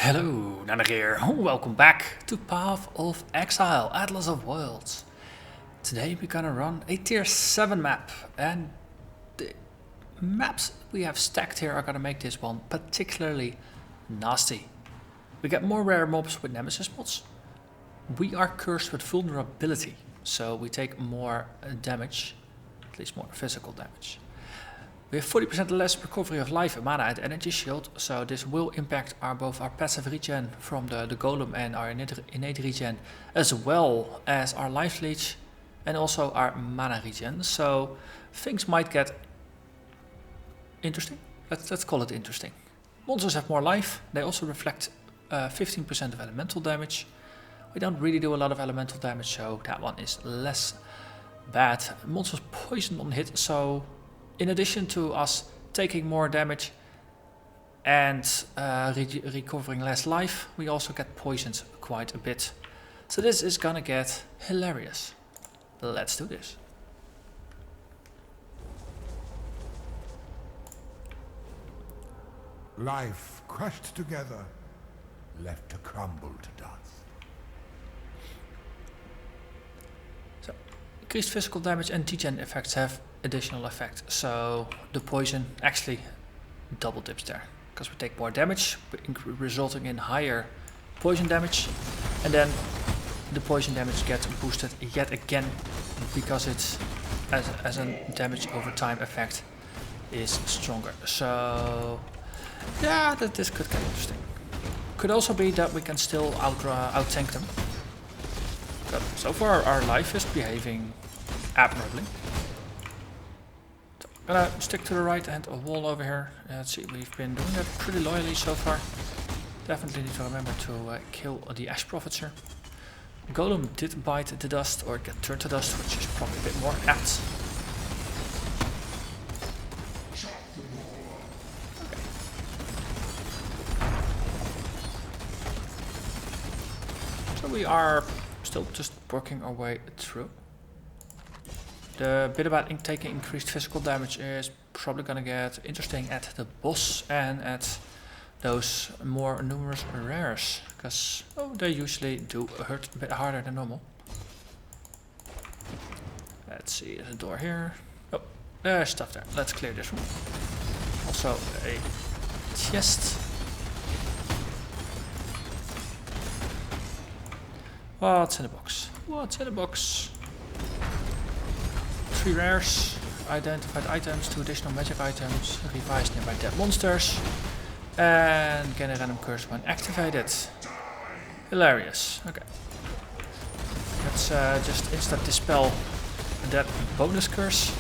Hello, Narnach here. Welcome back to Path of Exile, Atlas of Worlds. Today we're gonna run a tier 7 map, and the maps we have stacked here are gonna make this one particularly nasty. We get more rare mobs with Nemesis mods. We are cursed with vulnerability, so we take more damage, at least more physical damage. We have 40% less recovery of life, mana and energy shield, so this will impact both our passive regen from the golem and our innate regen, as well as our life leech and also our mana regen. So things might get interesting. Let's call it interesting. Monsters have more life. They also reflect 15% of elemental damage. We don't really do a lot of elemental damage, so that one is less bad. Monsters poison on hit, so in addition to us taking more damage and recovering less life, we also get poisoned quite a bit. So this is gonna get hilarious. Let's do this. Life crushed together, left to crumble to dust. So, increased physical damage and degen effects have additional effect, so the poison actually double dips there because we take more damage, resulting in higher poison damage, and then the poison damage gets boosted yet again because it's as a damage over time effect is stronger. So yeah, this could get interesting. Could also be that we can still out tank them, but so far our life is behaving admirably. Gonna stick to the right hand wall over here. Let's see, we've been doing that pretty loyally so far. Definitely need to remember to kill the Ash Prophets here. Golem did bite the dust, or get turned to dust, which is probably a bit more apt. Okay. So we are still just working our way through. The bit about taking increased physical damage is probably gonna get interesting at the boss and at those more numerous rares, because they usually do hurt a bit harder than normal. Let's see, there's a door here. Oh, there's stuff there. Let's clear this one. Also a chest. What's in the box? What's in the box? 3 rares, identified items, 2 additional magic items, revised nearby dead monsters, and get a random curse when activated. Hilarious. Okay. Let's just instant dispel that bonus curse.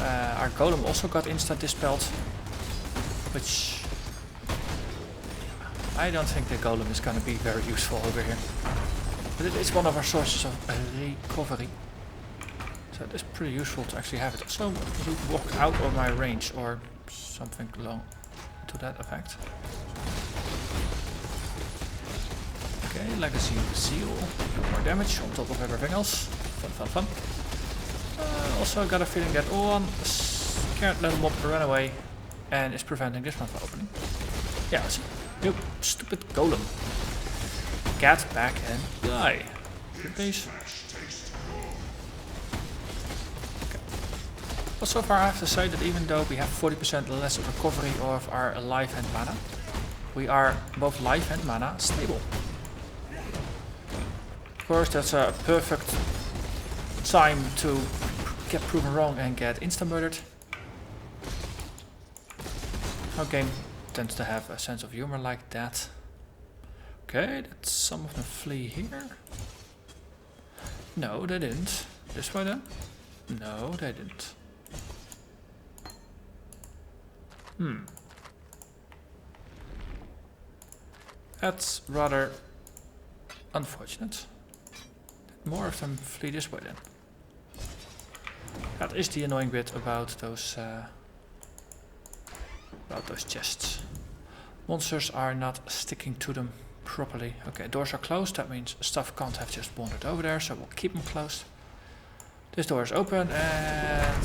Our golem also got instant dispelled, which I don't think the golem is going to be very useful over here. But it is one of our sources of recovery. So it's pretty useful to actually have it. Also, you walk out of my range or something along to that effect. Okay, Legacy Seal. More damage on top of everything else. Fun. Also got a feeling that one can't let mob run away and is preventing this one from opening. Yeah, see. You stupid golem. Get back and die. Please. But so far I have to say that even though we have 40% less recovery of our life and mana, we are both life and mana stable. Of course, that's a perfect time to get proven wrong and get insta-murdered. Our game tends to have a sense of humor like that. Okay, did some of them flee here? No, they didn't. This way then? No, they didn't. That's rather unfortunate. More of them flee this way then. That is the annoying bit about those chests. Monsters are not sticking to them properly. Okay, doors are closed. That means stuff can't have just wandered over there, so we'll keep them closed. This door is open and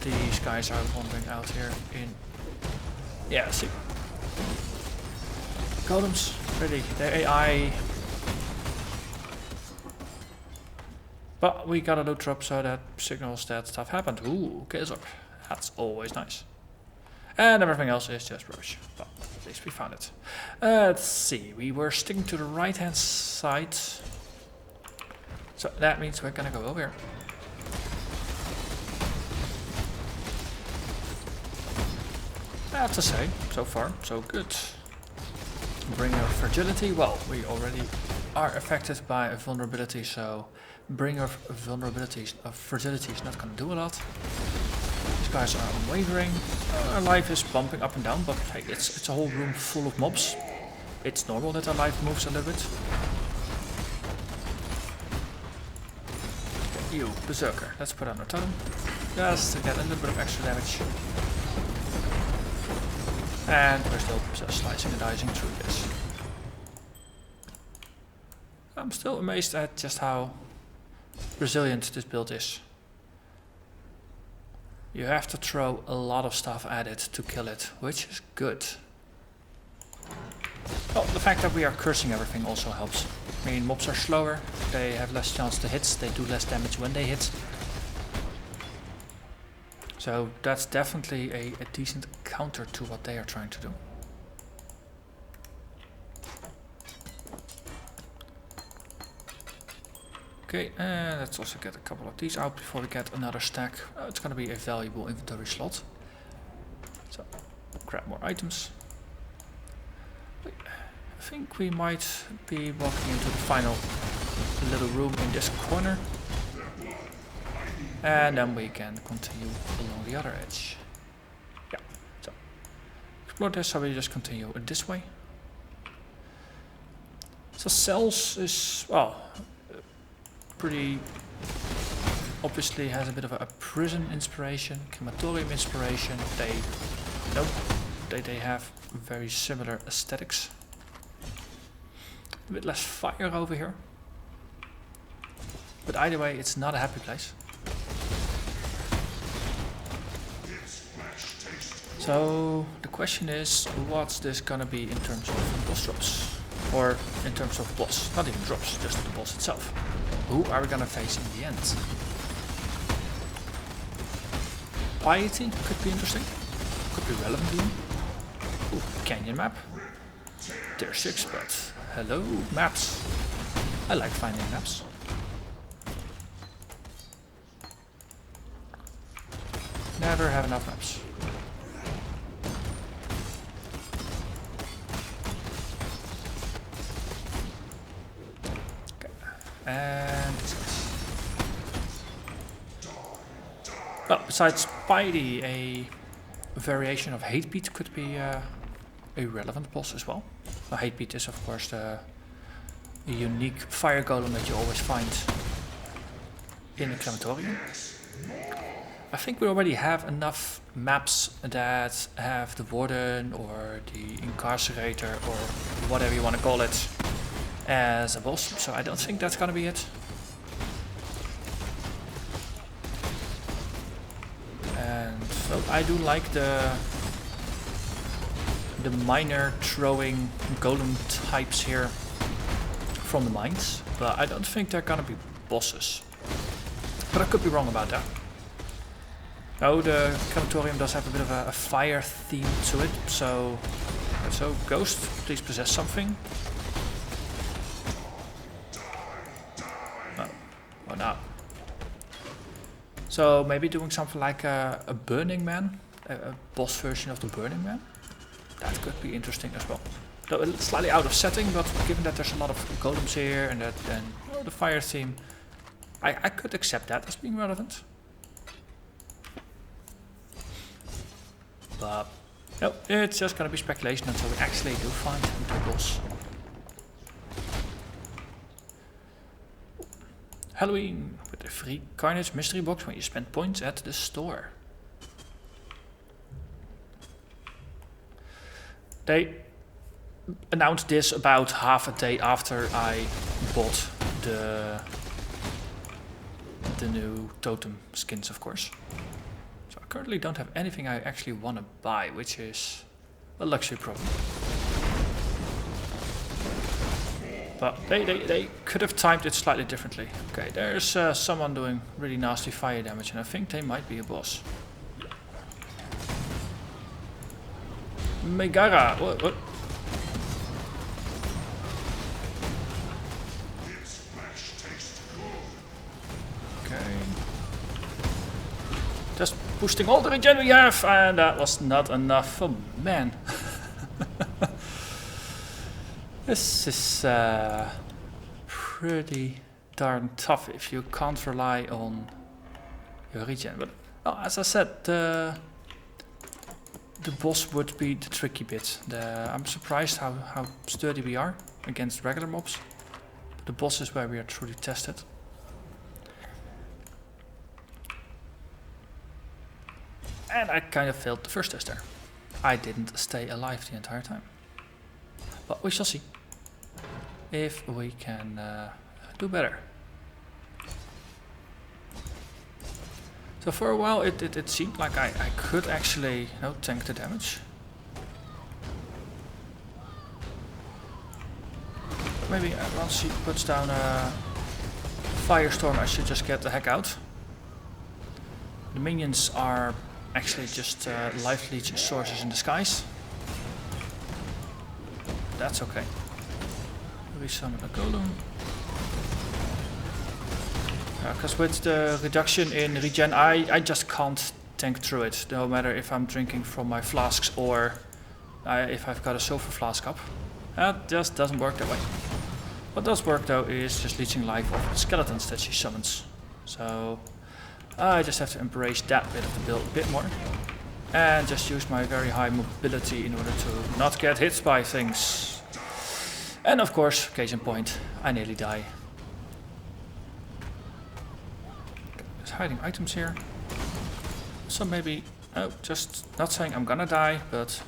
these guys are wandering out here in... Yeah, see. Golems, ready. They're AI. But we got a loot drop, so that signals that stuff happened. Ooh, Kizor. That's always nice. And everything else is just rubbish. But at least we found it. Let's see. We were sticking to the right hand side. So that means we're gonna go over here. I have to say, so far, so good. Bringer of Fragility. Well, we already are affected by a vulnerability, so Bringer of Fragility is not going to do a lot. These guys are unwavering. Our life is bumping up and down, but hey, it's a whole room full of mobs. It's normal that our life moves a little bit. Okay, you, Berserker. Let's put on our totem. Just to get a little bit of extra damage. And we're still slicing and dicing through this. I'm still amazed at just how resilient this build is. You have to throw a lot of stuff at it to kill it, which is good. Well, the fact that we are cursing everything also helps. I mean, mobs are slower, they have less chance to hit, they do less damage when they hit. So that's definitely a decent counter to what they are trying to do. Okay, and let's also get a couple of these out before we get another stack. It's going to be a valuable inventory slot. So, grab more items. I think we might be walking into the final little room in this corner. And then we can continue along the other edge. Yeah, so explore this, so we just continue this way. So cells is, well, pretty obviously has a bit of a prison inspiration, crematorium inspiration. They have very similar aesthetics. A bit less fire over here. But either way, it's not a happy place. So the question is, what's this gonna be in terms of boss drops? Or in terms of boss, not even drops, just the boss itself. Who are we gonna face in the end? Piety could be interesting, could be relevant even. Ooh, canyon map. Tier 6, but hello, maps. I like finding maps. Never have enough maps. And this guy. Well, besides Piety, a variation of Hatebeat could be a relevant boss as well. Well, Hatebeat is of course the unique fire golem that you always find in the crematorium. I think we already have enough maps that have the Warden or the Incarcerator or whatever you want to call it as a boss, so I don't think that's gonna be it. And so I do like the miner throwing golem types here from the mines, but I don't think they're gonna be bosses. But I could be wrong about that. Oh, the crematorium does have a bit of a fire theme to it, so Ghost, please possess something. Oh no. So maybe doing something like a Burning Man, a boss version of the Burning Man. That could be interesting as well. Though slightly out of setting, but given that there's a lot of golems here and the fire theme, I could accept that as being relevant. But no, it's just gonna be speculation until we actually do find the boss. Halloween with a free Carnage mystery box when you spend points at the store. They announced this about half a day after I bought the new totem skins, of course. So I currently don't have anything I actually want to buy, which is a luxury problem. But they could have timed it slightly differently. Okay, there's someone doing really nasty fire damage, and I think they might be a boss. Megara, what? Okay. Just boosting all the regen we have, and that was not enough. Oh man. This is pretty darn tough if you can't rely on your regen. But as I said, the boss would be the tricky bit. I'm surprised how sturdy we are against regular mobs. The boss is where we are truly tested. And I kind of failed the first test there. I didn't stay alive the entire time. But we shall see if we can do better. So for a while it seemed like I could actually tank the damage. But maybe once he puts down a firestorm I should just get the heck out. The minions are actually just life leech sources in disguise. That's okay. Resummon a golem. Because with the reduction in regen, I just can't tank through it. No matter if I'm drinking from my flasks or if I've got a silver flask up. That just doesn't work that way. What does work though is just leeching life off the skeletons that she summons. So I just have to embrace that bit of the build a bit more. And just use my very high mobility in order to not get hit by things. And of course, case in point, I nearly die. There's hiding items here. So maybe, just not saying I'm gonna die, but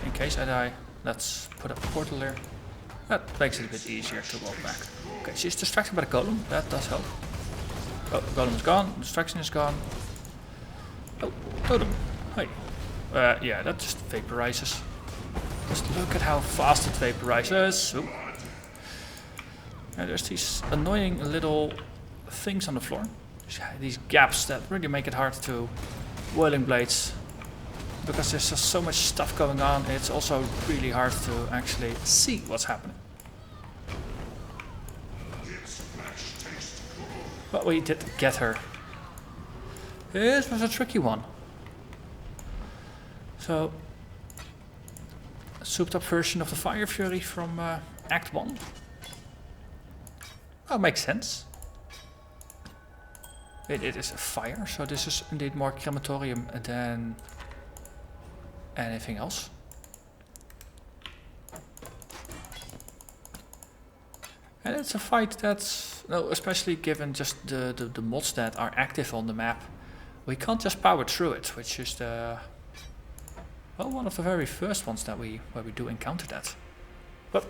in case I die, let's put up a portal there. That makes it a bit easier to walk back. Okay, she's distracted by the golem, that does help. Oh, the golem is gone, distraction is gone. Oh, totem, hey. Yeah, that just vaporizes. Just look at how fast it vaporizes. Ooh. And there's these annoying little things on the floor. These gaps that really make it hard to whirling blades. Because there's just so much stuff going on, it's also really hard to actually see what's happening. But we did get her. This was a tricky one. So, a souped up version of the Fire Fury from Act 1. Well, makes sense. It is a fire, so this is indeed more crematorium than anything else. And it's a fight that's, especially given just the mods that are active on the map, we can't just power through it, which is one of the very first ones that where we do encounter that. But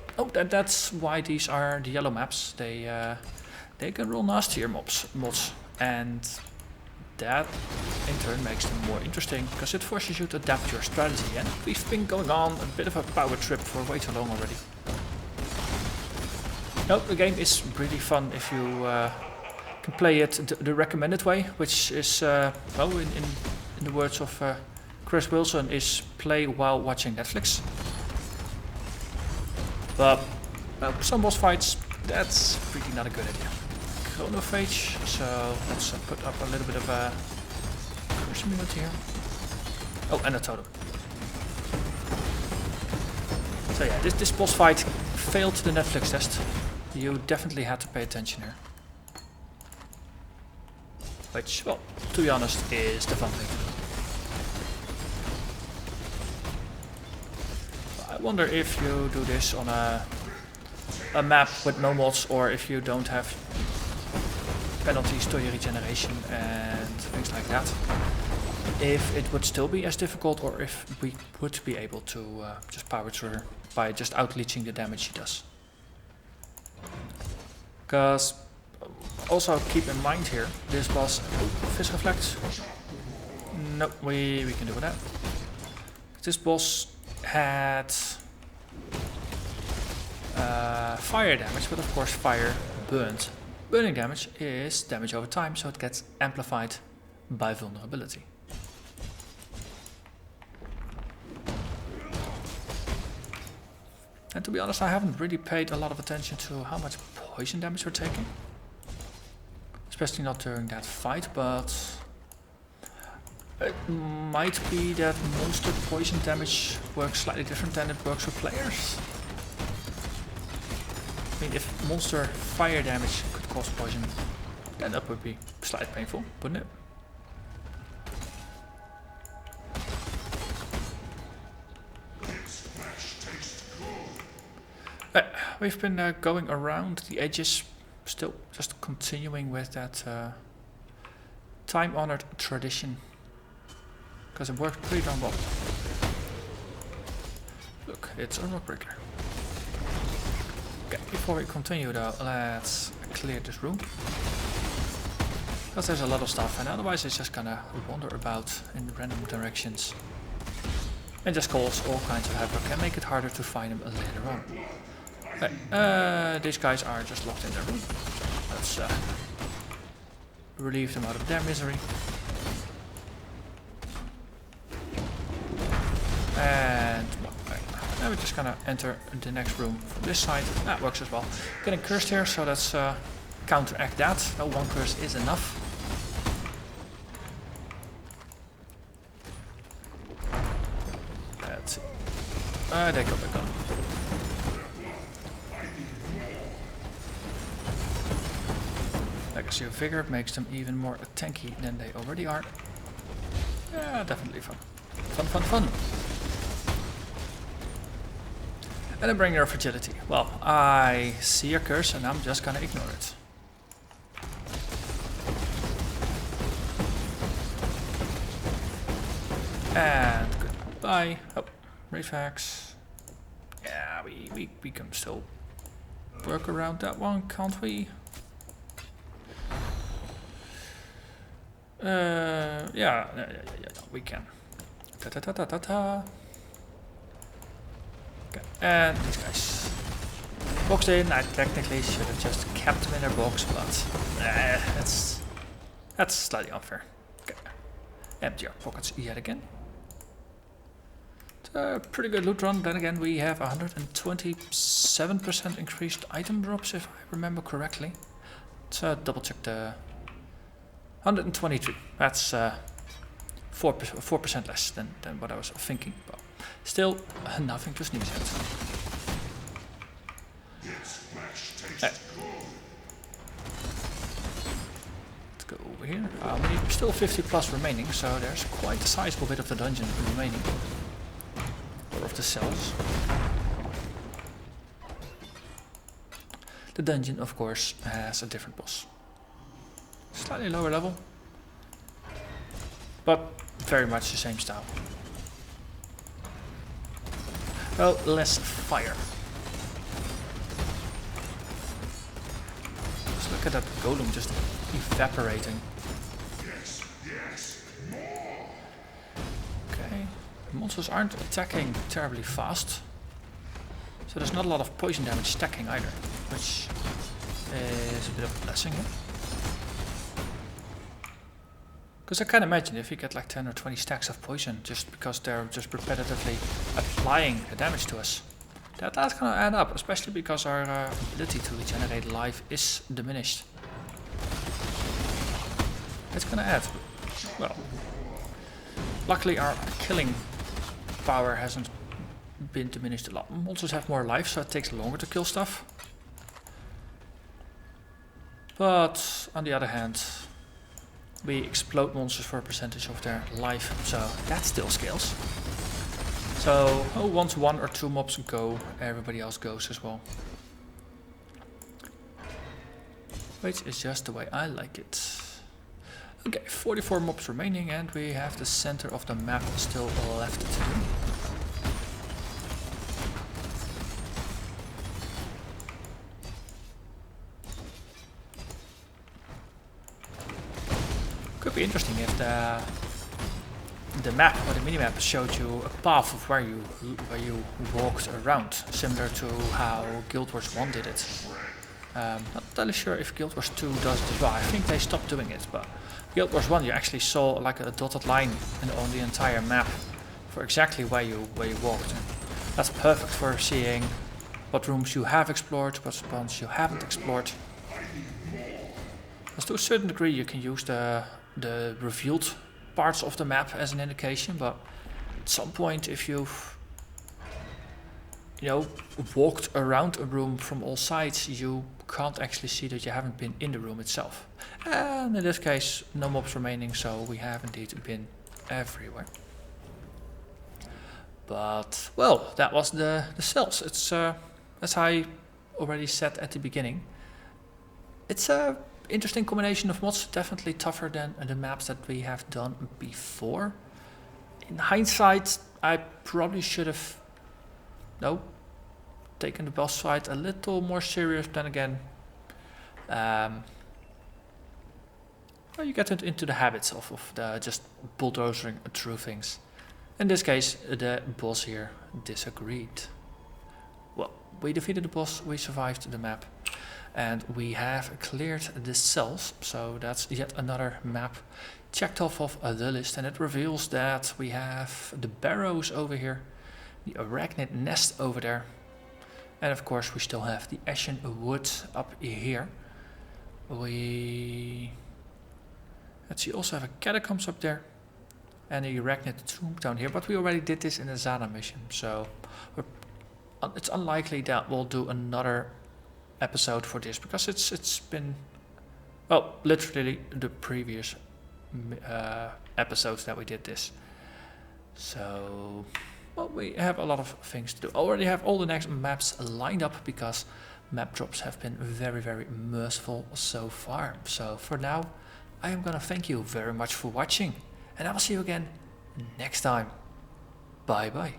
that's why these are the yellow maps. They can roll nastier mods, and that in turn makes them more interesting because it forces you to adapt your strategy. And we've been going on a bit of a power trip for way too long already. No, the game is really fun if you can play it the recommended way, which is in the words of Chris Wilson, is play while watching Netflix. But some boss fights, that's really not a good idea. Chronophage, so let's put up a little bit of a curse immunity here. Oh, and a totem. So yeah, this boss fight failed the Netflix test. You definitely had to pay attention here. Which, well, to be honest, is the fun thing. I wonder if you do this on a map with no mods, or if you don't have penalties to your regeneration and things like that, if it would still be as difficult, or if we would be able to just power through her by just out-leeching the damage she does. Because also keep in mind here, this was Fist Reflect. Nope, we can do that. This boss had fire damage, but of course fire burns. Burning damage is damage over time, so it gets amplified by vulnerability. And to be honest, I haven't really paid a lot of attention to how much poison damage we're taking. Especially not during that fight, but it might be that monster poison damage works slightly different than it works for players. I mean, if monster fire damage could cause poison, then that would be slightly painful, wouldn't it? We've been going around the edges, still just continuing with that time-honored tradition, because it worked pretty darn well. Look, it's a rock breaker. Okay, before we continue though, let's clear this room, because there's a lot of stuff, and otherwise it's just gonna wander about in random directions and just cause all kinds of havoc and make it harder to find them later on. These guys are just locked in their room. Let's relieve them out of their misery. And now we're just gonna enter the next room from this side. That works as well. Getting cursed here, so let's counteract that. No, one curse is enough. Let's see. They go back on. Legacy of Vigor makes them even more tanky than they already are. Yeah, definitely fun. Fun, fun, fun. And then bring their fragility. Well, I see a curse and I'm just gonna ignore it. And goodbye. Oh, reflex. Yeah, we can still work around that one, can't we? Yeah, we can. Ta-ta-ta-ta-ta-ta. Okay, and these guys. Boxed in, I technically should have just kept them in their box, but that's slightly unfair. Okay. Empty our pockets yet again. It's a pretty good loot run, then again we have 127% increased item drops if I remember correctly. Let's double check the 123. That's 4% less than what I was thinking, but still nothing to sneeze at. Let's go over here. We need still 50 plus remaining, so there's quite a sizable bit of the dungeon remaining, or of the cells. The dungeon, of course, has a different boss. Slightly lower level, but very much the same style. Well, less fire. Just look at that golem just evaporating. Okay, monsters aren't attacking terribly fast, so there's not a lot of poison damage stacking either, which is a bit of a blessing here. Because I can imagine if you get like 10 or 20 stacks of poison just because they're just repetitively applying the damage to us, that's gonna add up, especially because our ability to regenerate life is diminished. It's gonna add. Well, luckily our killing power hasn't been diminished a lot. Monsters have more life, so it takes longer to kill stuff. But on the other hand, we explode monsters for a percentage of their life, so that still scales. So once one or two mobs go, everybody else goes as well. Which is just the way I like it. Okay, 44 mobs remaining, and we have the center of the map still left to do. Could be interesting if the the map or the minimap showed you a path of where you walked around, similar to how Guild Wars 1 did it. Not entirely sure if Guild Wars 2 does it as well. I think they stopped doing it, but Guild Wars 1 you actually saw like a dotted line on the entire map for exactly where you walked. And that's perfect for seeing what rooms you have explored, what spawns you haven't explored. Because to a certain degree you can use the revealed parts of the map as an indication, but at some point if you've walked around a room from all sides, you can't actually see that you haven't been in the room itself. And in this case no mobs remaining, so we have indeed been everywhere. But well, that was the cells. It's as I already said at the beginning, it's a interesting combination of mods, definitely tougher than the maps that we have done before. In hindsight, I probably should have taken the boss fight a little more serious. Then again, well, you get into the habits of the just bulldozing through things. In this case, the boss here disagreed. Well, we defeated the boss, we survived the map, and we have cleared the cells, so that's yet another map checked off of the list, and it reveals that we have the barrows over here, the arachnid nest over there, and of course we still have the ashen wood up here. We also have a catacombs up there, and a arachnid tomb down here, but we already did this in the Zana mission, so it's unlikely that we'll do another episode for this, because it's been, well, literally the previous episodes that we did this. So, well, we have a lot of things to do. Already have all the next maps lined up, because map drops have been very, very merciful so far. So for now, I am gonna thank you very much for watching, and I will see you again next time. Bye bye.